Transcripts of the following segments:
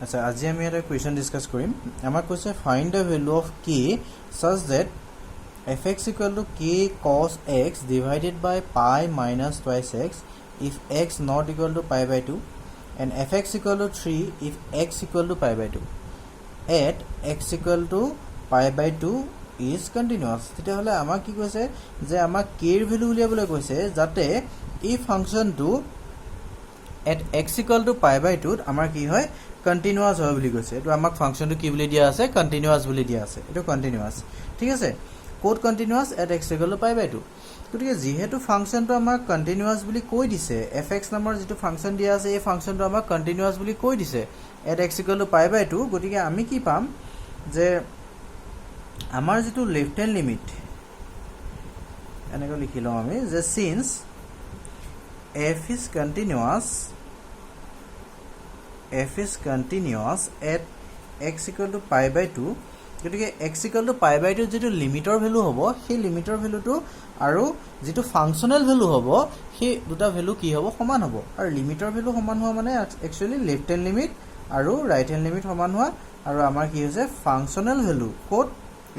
আচ্ছা আজি আমি এটা কুৱেশ্যন ডিসকাস কৰিম আমাক কৈছে find the value of k such that fx equal to k cos x divided by pi minus twice x if x not equal to pi by 2 and fx equal to 3 if x equal to pi by 2 at x equal to pi by 2 is continuous তেতিয়া হলে আমাক কি কৈছে যে আমাক k এর value উলিয়াবলৈ কৈছে যাতে এই ফাংশনটো at x equal to pi by 2 আমাৰ কি হয় continuous হয় বুলি কৈছে এটো আমাক ফাংশনটো কি বুলি দিয়া আছে continuous বুলি দিয়া আছে এটো continuous ঠিক আছে code continuous at x equal to pi by 2 গতিকে যেহেতু ফাংশনটো আমাক continuous বুলি কৈ দিছে fx নামৰ যেটো ফাংশন দিয়া আছে এই ফাংশনটো আমাক continuous বুলি কৈ দিছে at x equal to pi by 2 গতিকে আমি কি পাম যে আমাৰ যেটো লেফট হ্যান্ড লিমিট এনেকৈ লিখিলো আমি যে since f is continuous at x equal to pi by 2 গতিকে x equal to pi by 2 যেটো লিমিটৰ ভ্যালু হ'ব সেই লিমিটৰ ভ্যালুটো আৰু যেটো ফাংশনাল ভ্যালু হ'ব সেই দুটা ভ্যালু কি হ'ব সমান হ'ব আৰু লিমিটৰ ভ্যালু সমান হোৱা মানে একচুয়ালি লেফট হ্যান্ড লিমিট আৰু ৰাইট হ্যান্ড লিমিট সমান হোৱা আৰু আমাৰ কি হৈছে functional value code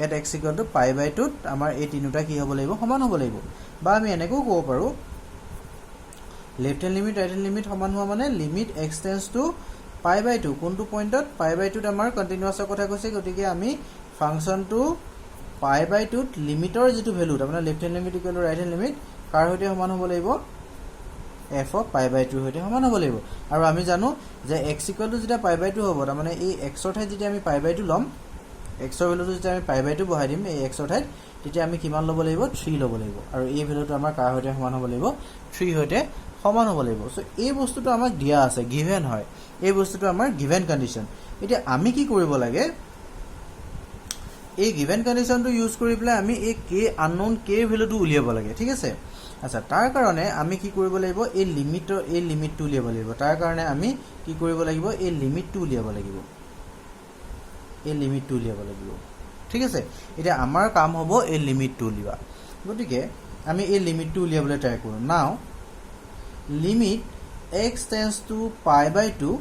at x equal to pi by 2 আমাৰ এই তিনিটা কি হ'ব লাগিব সমান হ'ব লাগিব বা আমি এনেকৈ ক'ব পাৰো left hand limit right hand limit সমান হোৱা মানে limit x tends to pi by 2 কোনটো পইণ্টত pi by 2 আমাৰ কন্টিনিউয়াছৰ কথা কৈছে গতিকে আমি ফাংশনটো pi by 2 লিমিটৰ যেটো ভ্যালু তাৰমানে left hand limit equal to right hand limit কাৰ হৈতে সমান হ'ব লাগিব f of pi by 2 হৈতে সমান হ'ব লাগিব আৰু আমি জানো যে x equal to যেটা pi by 2 হ'ব তাৰমানে এই x ৰ ঠাইত যেতিয়া আমি pi by 2 লম x ৰ ভ্যালুটো যেতিয়া আমি pi by 2 বহাই দিম এই x ৰ ঠাইত তেতিয়া আমি কিমান ল'ব লাগিব 3 ল'ব লাগিব আৰু এই ভ্যালুটো আমাৰ কাৰ হৈতে সমান হ'ব লাগিব 3 হৈতে সমান হ'ব লাগিব সো এই বস্তুটো আমাক দিয়া আছে গিভেন হয় এই বস্তুটো আমাৰ গিভেন কন্ডিশন এতিয়া আমি কি কৰিব লাগে এই গিভেন কন্ডিশনটো ইউজ কৰি পেলাই আমি এই k আননোন k ভ্যালুটো উলিয়াব লাগে ঠিক আছে আচ্ছা তাৰ কাৰণে আমি কি কৰিব লাগিব এই লিমিটটো উলিয়াব লাগিব তাৰ কাৰণে আমি কি কৰিব লাগিব এই লিমিটটো উলিয়াব লাগিব ঠিক আছে এতিয়া আমাৰ কাম হ'ব এই লিমিটটো উলিওৱা গতিকে আমি এই লিমিটটো উলিয়াবলৈ ট্ৰাই কৰো নাও limit x tends to pi by 2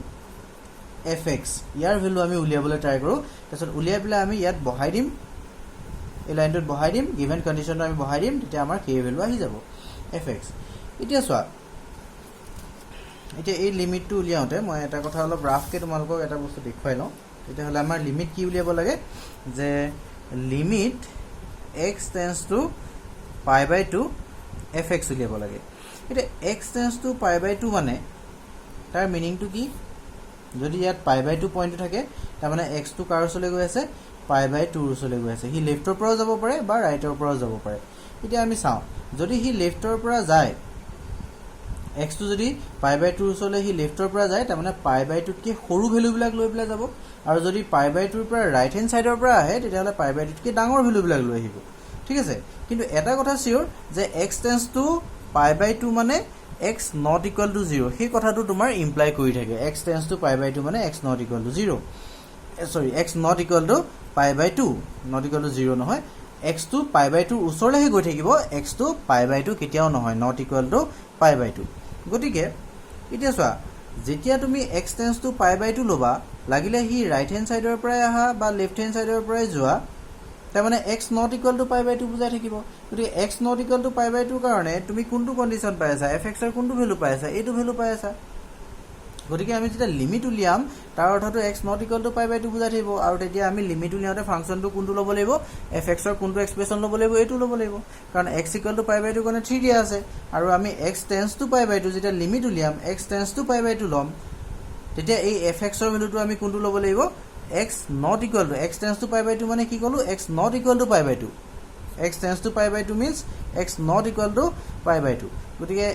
fx year value আমি উলিয়াবলৈ ট্ৰাই কৰো তাৰছত উলিয়াই পেলাই আমি ইয়াত বহাই দিম এই লাইনটোত বহাই দিম গিভেন কন্ডিশনটো আমি বহাই দিম তেতিয়া আমাৰ k ভ্যালু আহি যাব fx এতিয়া চোৱা এতিয়া এই লিমিটটো উলিয়াওতে মই এটা কথা অলপ ৰাফকে তোমালোকক এটা বস্তু দেখুৱাই লওঁ তেতিয়া হলে আমাৰ লিমিট কি উলিয়াব লাগে যে limit x tends to pi by 2 fx উলিয়াব লাগে এটা x tends to pi by 2 মানে তাৰ মিনিং টু কি যদি ইয়াত pi by 2 পইণ্ট থাকে তাৰ মানে x টো কাৰ ওচৰলৈ গৈ আছে pi by 2 ওচৰলৈ গৈ আছে হি লেফটৰ পৰা যাব পাৰে বা ৰাইটৰ পৰা যাব পাৰে এতিয়া আমি চাও যদি হি লেফটৰ পৰা যায় x টো যদি pi by 2 ওচৰলৈ হি লেফটৰ পৰা যায় তাৰ মানে pi by 2 কে সৰু ভ্যালু বিলাক লৈ পেলাই যাব আৰু যদি pi by 2 ৰ পৰা ৰাইট হ্যান্ড সাইডৰ পৰা আহে তেতিয়া হলে pi by 2 কে ডাঙৰ ভ্যালু বিলাক লৈ আহিব ঠিক আছে কিন্তু এটা কথা সিওৰ যে x tends to pi by 2 মানে x not equal to 0 সেই কথাটো তোমাৰ ইমপ্লাই কৰি থাকে x tends to pi by 2 মানে x not equal to 0 sorry x not equal to pi by 2 not equal to 0 নহয় x to pi by 2 ওচৰলৈহে গৈ থাকিব x to pi by 2 কেতিয়াও নহয় not equal to pi by 2 গতিকে এতিয়া চোৱা যেতিয়া তুমি x tends to pi by 2 লবা লাগিলে হি ৰাইট হ্যান্ড সাইডৰ পৰা আহা বা লেফট হ্যান্ড সাইডৰ পৰা যোৱা তাৰ মানে x not equal to pi by 2 বুজাই থাকিব গতিকে x not equal to pi by 2 কাৰণে তুমি কোনটো কন্ডিশন পাই আছা fx ৰ কোনটো ভ্যালু পাই আছা এইটো ভ্যালু পাই আছা গতিকে আমি যেটা লিমিট উলিয়াম তাৰ অৰ্থটো x not equal to pi by 2 বুজাই থাকিব আৰু তেতিয়া আমি লিমিট উলিয়াওতে ফাংশনটো কোনটো ল'ব লাগিব fx ৰ কোনটো এক্সপ্ৰেছন ল'ব লাগিব এইটো ল'ব লাগিব কাৰণ x equal to pi by 2 কাৰণে 3 দিয়া আছে আৰু আমি x tends to pi by 2 যেটা লিমিট উলিয়াম x tends to pi by 2 লম তেতিয়া এই fx ৰ ভ্যালুটো আমি কোনটো ল'ব লাগিব x not equal to x tends to pi by 2 মানে কি কলো x not equal to pi by 2 x tends to pi by 2 means x not equal to pi by 2 গতিকে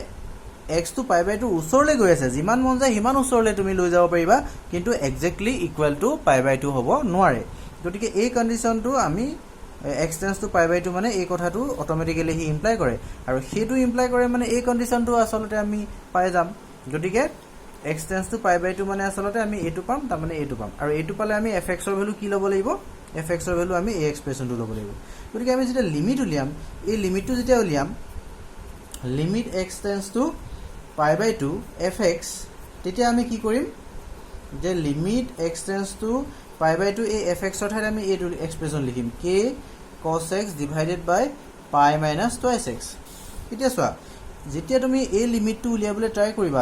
x to pi by 2 ওচৰলৈ গৈ আছে যিমান মন যায় হিমান ওচৰলৈ তুমি লৈ যাব পাৰিবা কিন্তু exactly equal to pi by 2 হ'ব নোৱাৰে গতিকে এই কন্ডিশনটো আমি x tends to pi by 2 মানে এই কথাটো অটোমেটিক্যালি হি ইমপ্লাই কৰে আৰু হেতু ইমপ্লাই কৰে মানে এই কন্ডিশনটো আসলতে আমি পাই যাম গতিকে x tends to pi by 2 মানে আসলতে আমি এটো পাম তাৰ মানে এটো পাম আৰু এটো পালে আমি fx ৰ ভ্যালু কি ল'ব লাগিব fx ৰ ভ্যালু আমি এই এক্সপ্ৰেছনটো ল'ব লাগিব গতিকে আমি যেটা লিমিট উলিয়াম এই লিমিটটো যেতিয়া উলিয়াম limit x tends to pi by 2 fx তেতিয়া আমি কি কৰিম যে limit x tends to pi by 2 এই fx ৰ ঠাইত আমি এইটো এক্সপ্ৰেছন লিখিম k cos x divided by pi minus twice x এতিয়া চোৱা যেতিয়া তুমি এই লিমিটটো উলিয়াবলৈ ট্ৰাই কৰিবা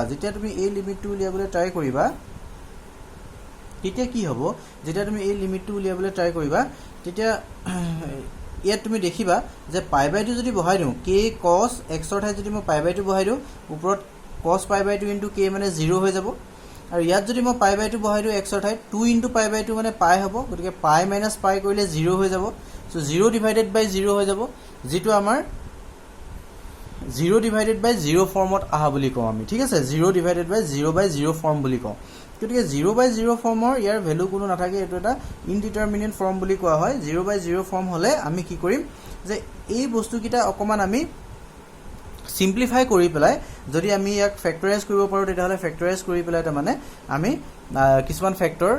তেতিয়া কি হ'ব যেতিয়া তুমি এই লিমিটটো উলিয়াবলৈ ট্ৰাই কৰিবা তেতিয়া ইয়াত তুমি দেখিবা যে পাই বাই 2 যদি বহাই দিওঁ k cos x ৰ ঠাইত যদি মই পাই বাই 2 বহাই দিওঁ ওপৰত cos pi by 2 into k মানে 0 হৈ যাব আৰু ইয়াত যদি মই পাই বাই 2 বহাই দিওঁ x ৰ ঠাইত 2 ইনটু পাই বাই 2 মানে পাই হ'ব গতিকে পাই মাইনাছ পাই কৰিলে 0 হৈ যাব সো 0 ডিভাইডেড বাই 0 হৈ যাব যেটো আমাৰ 0 ডিভাইডেড বাই 0 ফৰ্মত আহা বুলি কওঁ আমি ঠিক আছে 0 ডিভাইডেড বাই 0 বাই 0 ফৰ্ম বুলি কওঁ গতিকে 0 বাই 0 ফৰ্মৰ ইয়াৰ ভ্যালু কোনো নাথাকে এটো এটা ইনডিটাৰমিনেট ফৰ্ম বুলি কোৱা হয় 0 বাই 0 ফৰ্ম হলে আমি কি কৰিম যে এই বস্তুকিটা অকমান আমি সিম্পলিফাই কৰি পেলাই যদি আমি ইয়াক ফেক্টৰাইজ কৰিব পাৰো তেতিয়াহলে ফেক্টৰাইজ কৰি পেলাই তাৰ মানে আমি কিছুমান ফেক্টৰ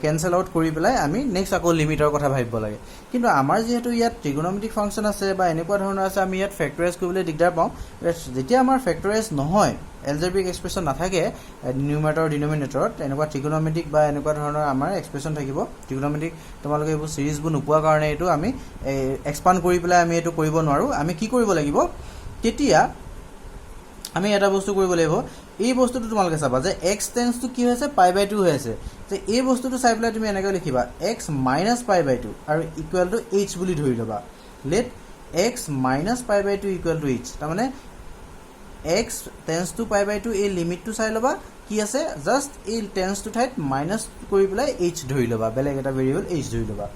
কেনসেল আউট কৰি পেলাই আমি নেক্সট আকৌ লিমিটৰ কথা ভাবিব লাগে কিন্তু আমাৰ যেহেতু ইয়াত ট্ৰিগোনোমেট্ৰিক ফাংচন আছে বা এনেকুৱা ধৰণৰ আছে আমি ইয়াত ফেক্টৰাইজ কৰিবলৈ দিগদাৰ পাওঁ যেতিয়া আমাৰ ফেক্টৰাইজ নহয় এলজেব্ৰিক এক্সপ্ৰেছন নাথাকে নিউমাৰেটৰ ডিনোমিনেটৰত এনেকুৱা ট্ৰিগোনোমেট্ৰিক বা এনেকুৱা ধৰণৰ আমাৰ এক্সপ্ৰেছন থাকিব ট্ৰিগোনোমেট্ৰিক তোমালোকে এইবোৰ সিৰিজবোৰ নোপোৱা কাৰণে এইটো আমি এক্সপান্ড কৰি পেলাই আমি এইটো কৰিব নোৱাৰো আমি কি কৰিব লাগিব তেতিয়া আমি এটা বস্তু কৰিব লাগিব এই বস্তুটো তোমালোকে চাবা যে x টেন্ডস টু কি হৈছে পাই বাই 2 হৈ আছে যে এই বস্তুটো চাই পেলাই তুমি এনেকৈ লিখিবা x মাইনাছ পাই বাই 2 আৰু ইকুৱেল টু h বুলি ধৰি লবা late x minus pi by 2 equal to h তাৰ মানে x tends to pi by 2 এই লিমিটটো চাই লবা কি আছে জাস্ট এই টেন্ডস টু ঠাইত মাইনাছ কৰি পেলাই h ধৰি লবা বেলেগ এটা ভেৰিয়েবল h ধৰি লবা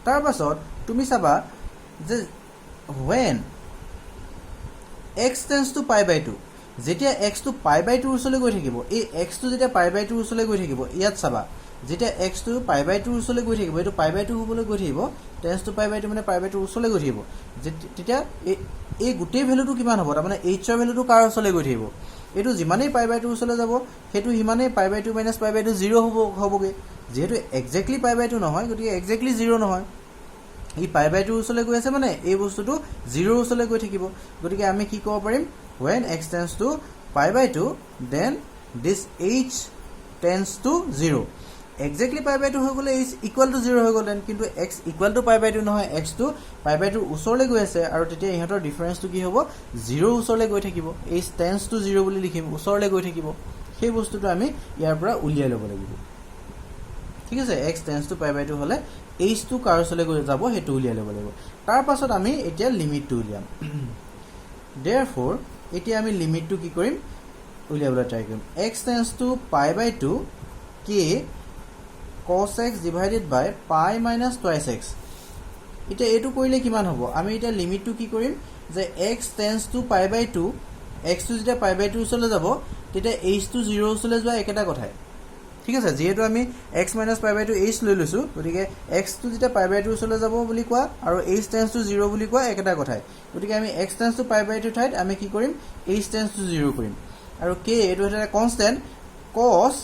তাৰ পাছত তুমি চাবা যে when x tends to pi by 2 যেতিয়া x to pi by 2 উছলৈ গৈ থাকিব এই x to যেতিয়া pi by 2 উছলৈ গৈ থাকিব ইয়াত চাবা যেতিয়া x to pi by 2 উছলৈ গৈ থাকিব এটো pi by 2 হ'বলৈ গৈ থাকিব tends to pi by 2 মানে pi by 2 উছলৈ গৈ থাকিব তেতিয়া এই গুটেই ভ্যালুটো কিমান হ'ব তাৰ মানে h ৰ ভ্যালুটো কাৰ উছলৈ গৈ থাকিব এটো যিমানেই pi by 2 উছলৈ যাব হেতু হিমানেই pi by 2 minus pi by 2 0 হ'বগে যেহেতু এক্স্যাক্টলি pi by 2 নহয় গতিকে এক্স্যাক্টলি 0 নহয় এই পাই বাই 2 উছলৈ গৈ আছে মানে এই বস্তুটো 0 উছলৈ গৈ থাকিব গতিকে আমি কি ক'ব পাৰিম when x tends to pi by 2 then this h tends to 0 exactly pi by 2 হৈ গলে h equal to 0 হৈ গলেন কিন্তু x equal to pi by 2 নহয় x to pi by 2 উছলৈ গৈ আছে আৰু তেতিয়া ইহঁতৰ ডিফাৰেন্সটো কি হ'ব 0 উছলৈ গৈ থাকিব h tends to 0 বুলি লিখিম উছলৈ গৈ থাকিব সেই বস্তুটো আমি ইয়াৰ পৰা উলিয়াই ল'ব লাগিব ঠিক আছে x tends to pi by 2 হলে h to কাৰ উছলৈ গৈ যাব হেতু উলিয়াই ল'ব লাগিব তাৰ পাছত আমি এতিয়া লিমিটটো উলিয়াম therefore এতিয়া আমি লিমিটটো কি কৰিম উলিয়াবলৈ ট্ৰাই কৰিম x tends to pi by 2 k cos x divided by pi minus twice x এতিয়া এটো কৰিলে কিমান হ'ব আমি এতিয়া লিমিটটো কি কৰিম যে x tends to pi by 2 x to যেতিয়া pi by 2 উছলৈ যাব তেতিয়া h to 0 উছলৈ যোৱা একেটা কথাই ঠিক আছে যেহেতু আমি x minus pi by 2 h লৈ লৈছো গতিকে x to যেতিয়া pi by 2 উছলৈ যাব বুলি কোৱা আৰু h tends to 0 বুলি কোৱা একেটা কথাই গতিকে আমি x tends to pi by 2 ঠাইত আমি কি কৰিম h tends to 0 কৰিম আৰু k এটো এটা কনস্ট্যান্ট cos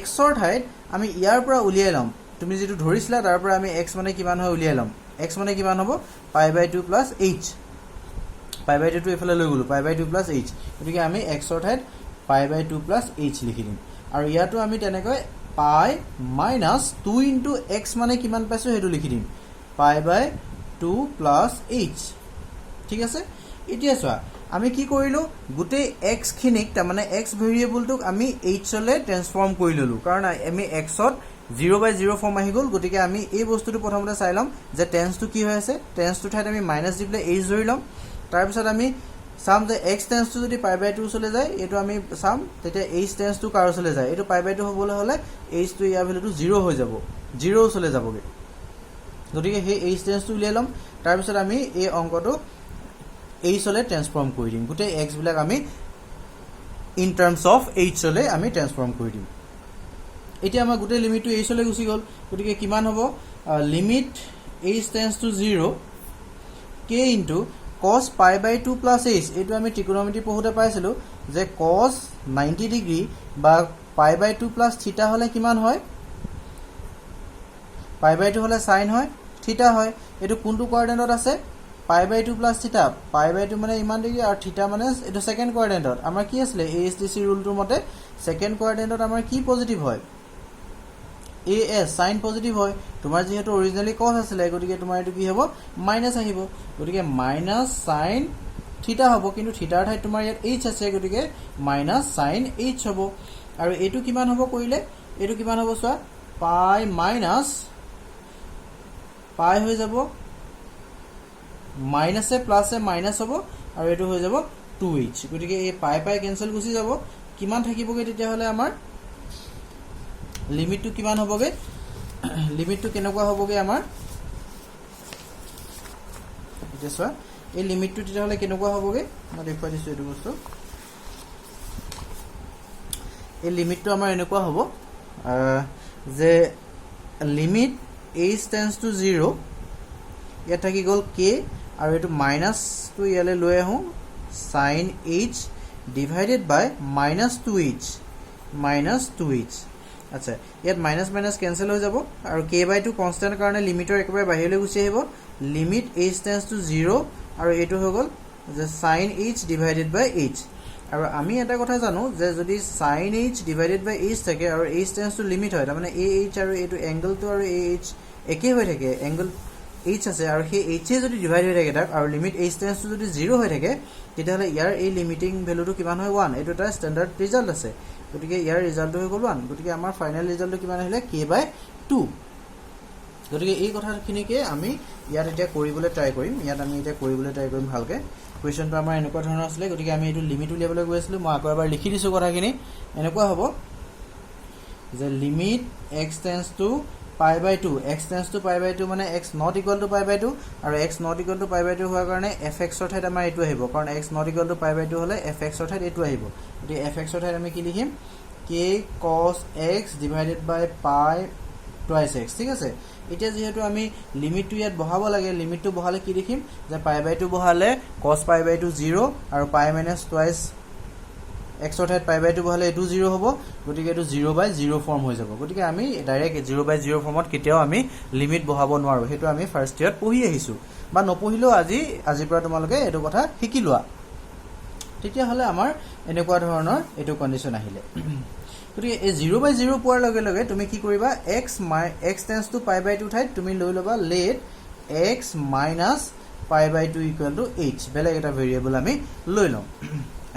x ৰ ঠাইত আমি ইয়াৰ পৰা উলিয়াই লম তুমি যেটো ধৰিছিলা তাৰ পৰা আমি x মানে কিমান হয় উলিয়াই লম x মানে কিমান হ'ব pi by 2 plus h pi by 2 টো এফালে লৈ গলো pi by 2 plus h গতিকে আমি x ৰ ঠাইত pi by 2 plus h লিখি দিম আৰু ইয়াটো আমি তেনেকৈ pi minus 2 into x মানে কিমান পাইছো হেতু লিখি দিম pi by 2 plus h ঠিক আছে এতিয়া চোৱা আমি কি কৰিলো গুটে x খিনিক তাৰ মানে x ভেৰিয়েবলটোক আমি h লৈ ট্ৰান্সফৰ্ম কৰি ললো কাৰণ আমি x ত 0 by 0 ফৰ্ম আহি গল গতিকে আমি এই বস্তুটো প্ৰথমতে চাই লম যে টেন্স টু কি হৈ আছে টেন্স টু ঠাইত আমি মাইনাস দি পেলাই h ধৰি লম তাৰ পিছত আমি সাম যে x tends to যদি pi by 2 চলে যায় এটো আমি সাম তেতিয়া h tends to কাৰ চলে যায় এটো pi by 2 হ'বলৈ হলে h to ইয়াৰ ভ্যালুটো 0 হৈ যাব 0 চলে যাবগে গতিকে হে h tends to উলিয়াই লম তাৰ পিছত আমি এই অংকটো h চলে ট্ৰান্সফৰ্ম কৰি দিম গুটে x বিলাক আমি ইন টাৰ্মস অফ h চলে আমি ট্ৰান্সফৰ্ম কৰি দিম এতিয়া আমাৰ গুটে লিমিটটো h চলে গুচি গল গতিকে কিমান হ'ব limit h tends to 0 k into cos pi by 2 plus h এটো আমি ট্রিগোনোমেট্রি পঢ়োতে পাইছিলো যে cos 90 ডিগ্ৰী বা pi by 2 plus থিটা হলে কিমান হয় pi by 2 হলে sin হয় থিটা হয় এটো কোনটো কোঅৰ্ডিনেটত আছে pi by 2 plus থিটা pi by 2 মানে ইমান ডিগ্ৰী আৰু থিটা মানে এটো সেকেন্ড কোঅৰ্ডিনেটত আমাৰ কি আছিল ASTC ৰুলটোৰ মতে সেকেন্ড কোঅৰ্ডিনেটত আমাৰ কি পজিটিভ হয় এ এছ সাইন পজিটিভ হয় তোমাৰ যেহেতু অৰিজিনালি কস আছিলে গতিকে তোমাৰ এইটো কি হ'ব মাইনাছ আহিব গতিকে মাইনাছ সাইন থিটা হ'ব কিন্তু থিটাৰ ঠাইত তোমাৰ ইয়াত এইচ আছে গতিকে মাইনাছ সাইন এইচ হ'ব আৰু এইটো কিমান হ'ব কৰিলে এইটো কিমান হ'ব চোৱা পাই মাইনাছ পাই হৈ যাব মাইনাছে প্লাছে মাইনাছ হ'ব আৰু এইটো হৈ যাব 2h গতিকে এই পাই পাই কেনসেল গুচি যাব কিমান থাকিবগে তেতিয়াহলে আমাৰ লিমিটটো কিমান হ'বগে লিমিটটো কেনেকুৱা হ'বগে আমাৰ এতিয়া চোৱা এই লিমিটটো তেতিয়াহলে কেনেকুৱা হ'বগে মই দেখুৱাই দিছো এইটো বস্তু এই লিমিটটো আমাৰ এনেকুৱা হ'ব যে লিমিট h টেন্ডস টু 0 ইয়াত থাকি গ'ল k আৰু এটো মাইনাসটো ইয়ালে লৈ আহো sin h divided by -2h আচ্ছা ইয়াত মাইনাস মাইনাস ক্যান্সেল হৈ যাব আৰু k/2 কনস্ট্যান্ট কাৰণে লিমিটৰ একেবাৰে বাহিৰলৈ গুচি আহিব লিমিট h টেন্ডস টু 0 আৰু এটো হৈ গ'ল যে sin h divided by h আৰু আমি এটা কথা জানো যে যদি sin h divided by h থাকে আৰু h টেন্ডস টু লিমিট হয় তাৰ মানে ah আৰু এটো এংগলটো আৰু ah একে হৈ থাকে এংগল h আছে আৰু সেই h এ যদি ডিভাইড হৈ থাকে তাক আৰু লিমিট h টেন্ডস টু যদি 0 হৈ থাকে তেতিয়াহলে ইয়াৰ এই লিমিটিং ভ্যালুটো কিমান হয় 1 এটো এটা স্ট্যান্ডাৰ্ড ৰিজাল্ট আছে গতিকে ইয়াৰ ৰিজাল্টটো হৈ গ'ল 1 গতিকে আমাৰ ফাইনাল ৰিজাল্টটো কিমান আহিলে k/2 গতিকে এই কথাখিনিকে আমি ইয়াত এতিয়া কৰিবলৈ ট্ৰাই কৰিম ইয়াত আমি এতিয়া কৰিবলৈ ট্ৰাই কৰিম ভালকে কোৱেশ্চনটো আমাৰ এনেকুৱা ধৰণৰ আছিল গতিকে আমি এইটো লিমিট উলিয়াবলৈ গৈ আছিলো মই আকৌ এবাৰ লিখি দিছো কথাখিনি এনেকুৱা হ'ব যে limit x tends to pi/2 x tends to pi/2 মানে x not equal to pi/2 আৰু x not equal to pi/2 হোৱাৰ কাৰণে fx ৰ ঠাইত আমাৰ এটো আহিব কাৰণ x not equal to pi/2 হলে fx ৰ ঠাইত এটো আহিব গতিকে fx ৰ ঠাইত আমি কি লিখিম k cos x divided by pi twice x ঠিক আছে এতিয়া যেহেতু আমি লিমিটটো ইয়াত বহাব লাগে লিমিটটো বহালে কি লিখিম যে pi/2 বহালে cos pi/2 0 আৰু pi - twice x ৰ ঠাইত pi/2 বহালে এটো 0 হ'ব গতিকে এটো 0/0 ফৰ্ম হৈ যাব গতিকে আমি ডাইৰেক্ট 0/0 ফৰ্মত কেতিয়াও আমি লিমিট বহাব নোৱাৰো হেতু আমি ফাৰ্স্ট ইয়াৰত পঢ়ি আহিছো বা নপঢ়িলেও আজিৰ পৰা তোমালোকে এটো কথা শিকি লোৱা তেতিয়া হলে আমাৰ এনেকুৱা ধৰণৰ এটো কন্ডিশন আহিলে গতিকে এই 0/0 পোৱাৰ লগে লগে তুমি কি কৰিবা x টেন্ডস টু pi/2 ঠাইত তুমি লৈ লবা let x minus pi/2 equal to h বেলেগ এটা ভেৰিয়েবল আমি লৈ লম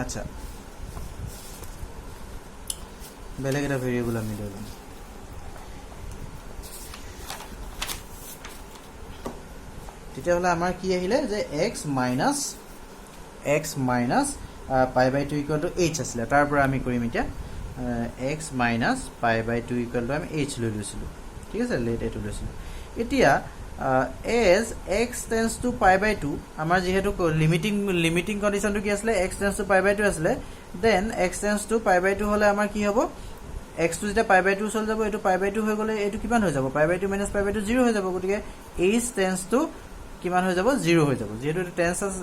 আচ্ছা বেলেগ এটা ভেৰিয়েবল আমি লৈ লম তেতিয়া হলে আমাৰ কি আহিলে যে x minus pi/2 equal to h আছিল তাৰ পৰা আমি কৰিম এতিয়া x minus pi/2 equal to আমি h লৈ লৈছিলো ঠিক আছে let এটো লৈছিলো এতিয়া as x tends to pi/2 আমাৰ যেহেতু লিমিটিং কন্ডিশনটো কি আছিল x tends to pi/2 আছিল then x tends to pi/2 হলে আমাৰ কি হ'ব x টো যেটা pi/2 চল যাব এটো pi/2 হৈ গলে এটো কিমান হৈ যাব pi/2 - pi/2 0 হৈ যাব গতিকে h tends to কিমান হৈ যাব 0 হৈ যাব যেহেতু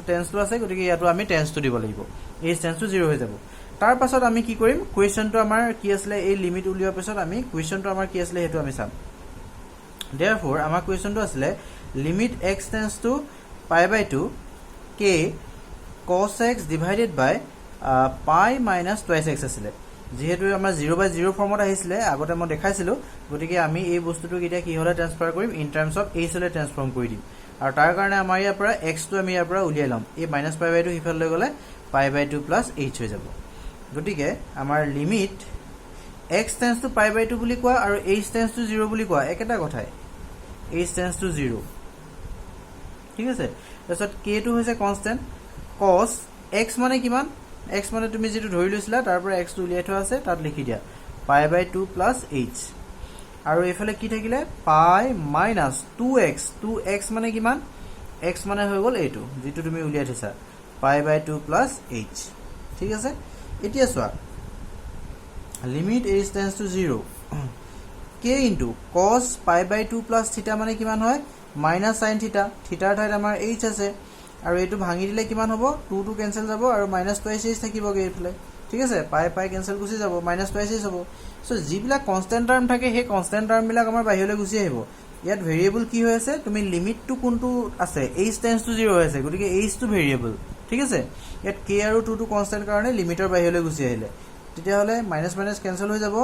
টেন্স টো আছে গতিকে ইয়াটো আমি টেন্স টো দিব লাগিব h tends to 0 হৈ যাব তাৰ পাছত আমি কি কৰিম কোৱেশ্চনটো আমাৰ কি আছিল এই লিমিট উলিওৱাৰ পাছত আমি কোৱেশ্চনটো আমাৰ কি আছিল হেতু আমি চাম therefore আমাৰ কোৱেশ্চনটো আছিল limit x tends to pi/2 k cos x divided by pi minus twice x আছিল যেহেতু আমাৰ 0/0 ফৰ্মত আহিছিল আগতে মই দেখাইছিলো গতিকে আমি এই বস্তুটো কিটা কি হলে ট্ৰান্সফাৰ কৰিম ইন টাৰ্মস অফ h হলে ট্ৰান্সফৰ্ম কৰি দিম আৰু তাৰ কাৰণে আমাৰ ইয়াৰ পৰা x টো আমি ইয়াৰ পৰা উলিয়াই লম এই -pi/2 হিফাল লৈ গলে pi/2 plus h হৈ যাব গতিকে আমাৰ limit x tends to pi/2 বুলি কোৱা আৰু h tends to 0 বুলি কোৱা একেটা কথাই h tends to 0 ঠিক আছে তাৰছত k টো হৈছে কনস্ট্যান্ট cos x মানে কিমান x মানে তুমি যেটো ধৰি লৈছিলা তাৰ পৰা x টো উলিয়াই থোৱা আছে তাত লিখি দিয়া pi/2 plus h আৰু এফালে কি থাকিলে pi minus 2x মানে কিমান x মানে হৈ গল এটো যেটো তুমি উলিয়াই থৈছা pi/2 plus h ঠিক আছে এতিয়া চোৱা limit h tends to 0 k into cos pi/2 plus theta মানে কিমান হয় minus sin theta theta ৰ ঠাইত আমাৰ h আছে আৰু এটো ভাঙি দিলে কিমান হ'ব 2 2 ক্যান্সেল যাব আৰু -twice h থাকিবগে এফালে ঠিক আছে pi ক্যান্সেল গুচি যাব -twice h হ'ব সো জিবিলাক কনস্ট্যান্ট টার্ম থাকে হে কনস্ট্যান্ট টার্ম বিলাক আমাৰ বাহিৰলৈ গুচি আহিব ইয়াত ভেৰিয়েবল কি হৈ আছে তুমি লিমিটটো কোনটো আছে h tends to 0 হৈ আছে গতিকে h টো ভেৰিয়েবল ঠিক আছে ইয়াত k আৰু 2 টো কনস্ট্যান্ট কাৰণে লিমিটৰ বাহিৰলৈ গুচি আহিলে k তেতিয়াহ'লে মাইনাছ মাইনাছ কেঞ্চেল হৈ যাব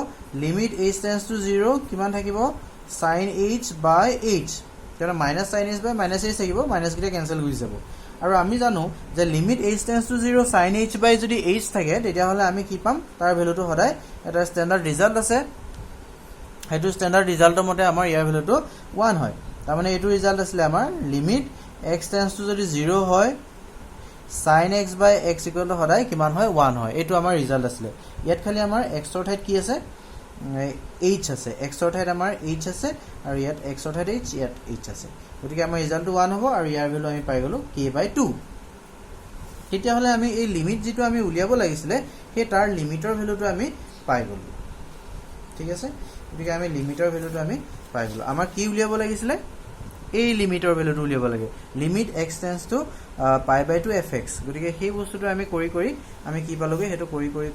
লিমিট h টেন্স টু 0 কিমান থাকিব sin h বাই h কাৰণ মাইনাছ sin h বাই মাইনাছ h থাকিব মাইনাছকেইটা কেঞ্চেল হৈ যাব আৰু আমি জানো যে limit h tends to 0 sin h বাই যদি h থাকে তেতিয়াহ'লে আমি কি পাম তাৰ ভ্যালুটো সদায় এটা ষ্টেণ্ডাৰ্ড ৰিজাল্ট আছে হেতু ষ্টেণ্ডাৰ্ড ৰিজাল্টৰ মতে আমাৰ ইয়াৰ ভ্যালুটো 1 হয় তাৰ মানে এটো ৰিজাল্ট আছিল আমাৰ লিমিট x টেন্স টু যদি 0 হয় sin x by x equal to সদায় কিমান হয় 1 হয় এটো আমাৰ ৰিজাল্ট আছিল ইয়াত খালি আমাৰ x ৰ ঠাইত কি আছে h আছে x ৰ ঠাইত আমাৰ h আছে আৰু ইয়াত x ৰ ঠাইত h ইয়াত h আছে গতিকে আমাৰ ৰিজাল্টটো 1 হ'ব আৰু ইয়াৰ ভ্যালু আমি পাই গলো k/2 তেতিয়া হলে আমি এই লিমিট যেটো আমি উলিয়াব লাগিছিল হে তাৰ লিমিটৰ ভ্যালুটো আমি পাই গলো ঠিক আছে গতিকে আমি লিমিটৰ ভ্যালুটো আমি পাই গলো আমাৰ কি উলিয়াব লাগিছিল এই লিমিটৰ ভ্যালুটো উলিয়াব লাগে limit x tends to pi/2 fx গতিকে সেই বস্তুটো আমি কৰি আমি কি পালোগে হেতু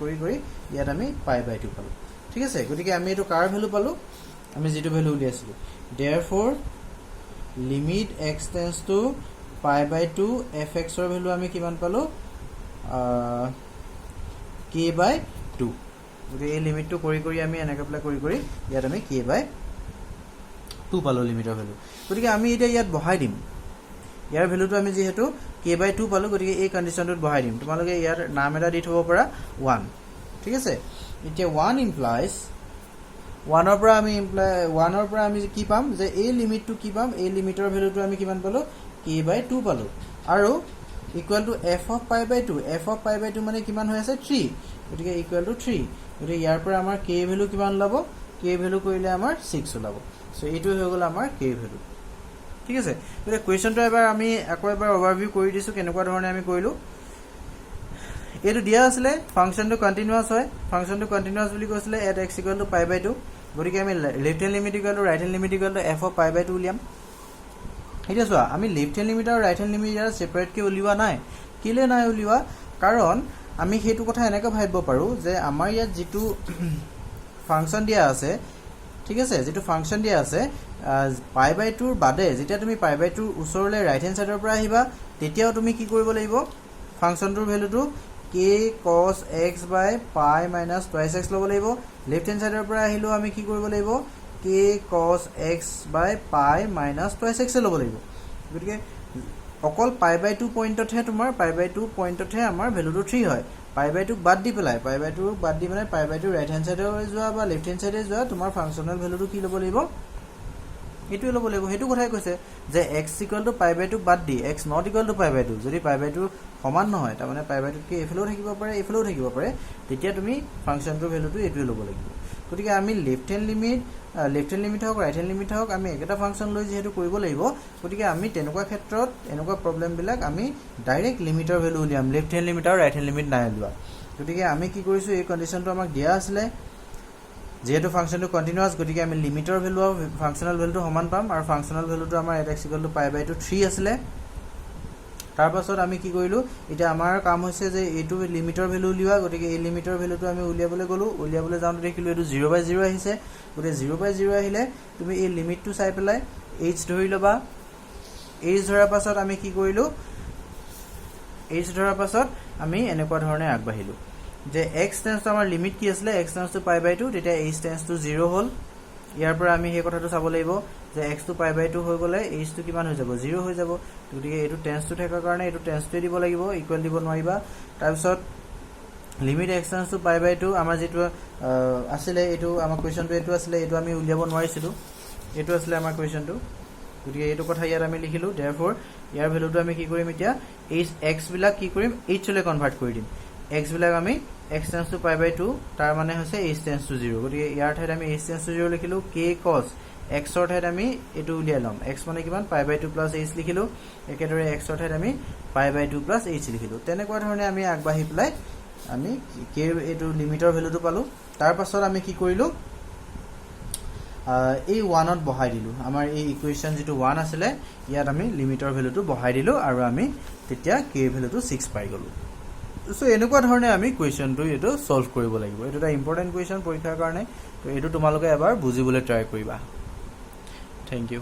কৰি ইয়াত আমি pi/2 পালো ঠিক আছে গতিকে আমি এটো কাৰ ভ্যালু পালো আমি যেটো ভ্যালু উলিয়াইছিলো therefore limit x tends to pi/2 fx ৰ ভ্যালু আমি কিমান পালো k/2 গতিকে এই লিমিটটো কৰি আমি এনেকৈ এপ্লাই কৰি ইয়াত আমি k/2 পালো লিমিটৰ ভ্যালু গতিকে আমি এটা ইয়াত বহাই দিম ইয়াৰ ভ্যালুটো আমি যেহেতু k/2 পালো গতিকে এই কন্ডিশনটোত বহাই দিম তোমালোকে ইয়াৰ নাম এটা দি থব পৰা 1 ঠিক আছে এতিয়া 1 implies 1 ৰ পৰা আমি কি পাম যে এই লিমিটটো কি পাম এই লিমিটৰ ভ্যালুটো আমি কিমান পালো k/2 পালো আৰু equal to f of pi/2 মানে কিমান হৈ আছে 3 গতিকে ইকুৱেল টু 3 গতিকে ইয়াৰ পৰা আমাৰ k ভ্যালু কিমান লাব k ভ্যালু কৰিলে আমাৰ 6 ওলাব সো এইটো হৈ গল আমাৰ k ভ্যালু ঠিক আছে গতিকে কোৱেশ্চনটো এবাৰ আমি আকৌ এবাৰ ওভাৰভিউ কৰি দিছো কেনেকুৱা ধৰণে আমি কৰিলো এটো দিয়া আছিল ফাংচনটো কন্টিনিউয়াস হয় ফাংচনটো কন্টিনিউয়াস বুলি কৈছিলে at x = pi/2 গতিকে আমি left hand limit equal to right hand limit equal to f of pi/2 উলিয়াম এতিয়া চোৱা আমি লেফট হ্যান্ড লিমিট আৰু ৰাইট হ্যান্ড লিমিট ইয়াৰ সেপাৰেট কে উলিওৱা নাই কিলে নাই উলিওৱা কাৰণ আমি হেতু কথা এনেকৈ ভাবিব পাৰো যে আমাৰ ইয়াত যেটো ফাংচন দিয়া আছে ঠিক আছে যেটো ফাংচন দিয়া আছে pi/2 ৰ বাদে যেতিয়া তুমি pi/2 ৰ ওচৰলে ৰাইট হ্যান্ড সাইডৰ পৰা আহিবা তেতিয়াও তুমি কি কৰিব লাগিব ফাংচনটোৰ ভ্যালুটো k cos x by pi minus twice x লব লাগিব লেফট হ্যান্ড সাইডৰ পৰা আহিলো আমি কি কৰিব লাগিব k cos x by pi minus twice x লব লাগিব গতিকে অকল pi/2 পইণ্টতহে তোমাৰ pi/2 পইণ্টতহে আমাৰ ভ্যালুটো 3 হয় pi/2 বাদ দি পেলাই pi/2 বাদ দি মানে pi/2 ৰাইট হ্যান্ড সাইডে যোৱা বা লেফট হ্যান্ড সাইডে যোৱা তোমাৰ ফাংচনাল ভ্যালুটো কি লব লাগিব এটো লব লাগিব হেতু কথাই কৈছে যে x = pi/2 বাদ দি x not equal to pi/2 যদি pi/2 সমান নহয় তাৰ মানে pi/2 কে এফালেও থাকিব পাৰে এফালেও থাকিব পাৰে তেতিয়া তুমি ফাংচনটোৰ ভ্যালুটো এটো লব লাগিব গতিকে আমি লেফট হ্যান্ড লিমিট হওক ৰাইট হ্যান্ড লিমিট হওক আমি একটা ফাংচন লৈ যেহেতু কৰিব লাগিব গতিকে আমি তেনেকুৱা ক্ষেত্ৰত এনেকুৱা প্ৰবলেম বিলাক আমি ডাইৰেক্ট লিমিটৰ ভ্যালু উলিয়াম লেফট হ্যান্ড লিমিট আৰু ৰাইট হ্যান্ড লিমিট নাই লোৱা গতিকে আমি কি কৰিছো এই কন্ডিশনটো আমাক দিয়া আছিল যেহেতু ফাংচনটো কন্টিনিউয়াস গতিকে আমি লিমিটৰ ভ্যালু আৰু ফাংচনাল ভ্যালুটো সমান পাম আৰু ফাংচনাল ভ্যালুটো আমাৰ at x = pi/2 3 আছিল তাৰ পাছত আমি কি কৰিলো এটা আমাৰ কাম হৈছে যে এটো লিমিটৰ ভ্যালু উলিওৱা গতিকে এই লিমিটৰ ভ্যালুটো আমি উলিয়াবলৈ যাওঁতে দেখিলো এটো 0/0 আহিছে গতিকে 0/0 আহিলে তুমি এই লিমিটটো চাই পেলাই h ধৰি লবা h ধৰাৰ পাছত আমি কি কৰিলো h ধৰাৰ পাছত আমি এনেকুৱা ধৰণে আগবাঢ়িলো যে x টেন্স টু আমাৰ লিমিট কি আছিল x টেন্স টু pi/2 তেতিয়া h টেন্স টু 0 হল ইয়াৰ পৰা আমি এই কথাটো চাব লাগিব যে x টু pi/2 হৈ গলে h টু কিমান হৈ যাব 0 হৈ যাব গতিকে এটো টেন্স টু থাকাৰ কাৰণে এটো টেন্স টু দিব লাগিব ইকুৱেল দিব নোৱাৰিবা তাৰ পিছত limit x tends to pi/2 আমাৰ যেটো আছিল এটো আমাৰ কোৱেশ্চনটো এটো আছিল এটো আমি উলিয়াব নোৱাৰিছিলো এটো আছিল আমাৰ কোৱেশ্চনটো গতিকে এটো কথা ইয়াত আমি লিখিলো therefore ইয়াৰ ভ্যালুটো আমি কি কৰিম এতিয়া x বিলাক কি কৰিম h লৈ কনভাৰ্ট কৰি দিম x বিলাক আমি x tends to pi/2 তাৰ মানে হৈছে h tends to 0 গতিকে ইয়াৰ ঠাইত আমি h tends to 0 লিখিলো k cos x ৰ ঠাইত আমি এটো উলিয়াই লম x মানে কিমান pi/2 plus h লিখিলো একেদৰে x ৰ ঠাইত আমি pi/2 plus h লিখিলো তেনেকুৱা ধৰণে আমি আগবাঢ়ি পেলাই আমি k এটো লিমিটৰ ভ্যালুটো পালো তাৰ পাছত আমি কি কৰিলো এই 1 ত বহাই দিলো আমাৰ এই ইকুৱেচন যেটো 1 আছিল ইয়াত আমি লিমিটৰ ভ্যালুটো বহাই দিলো আৰু আমি তেতিয়া k ভ্যালুটো 6 পাই গলো সো এনেকুৱা ধৰণে আমি কোৱেশ্চনটো এটো সলভ কৰিব লাগিব এটো এটা ইম্পৰ্টেন্ট কোৱেশ্চন পৰীক্ষাৰ কাৰণে তো এটো তোমালোকে এবাৰ বুজিবলৈ ট্ৰাই কৰিবা থ্যাংক ইউ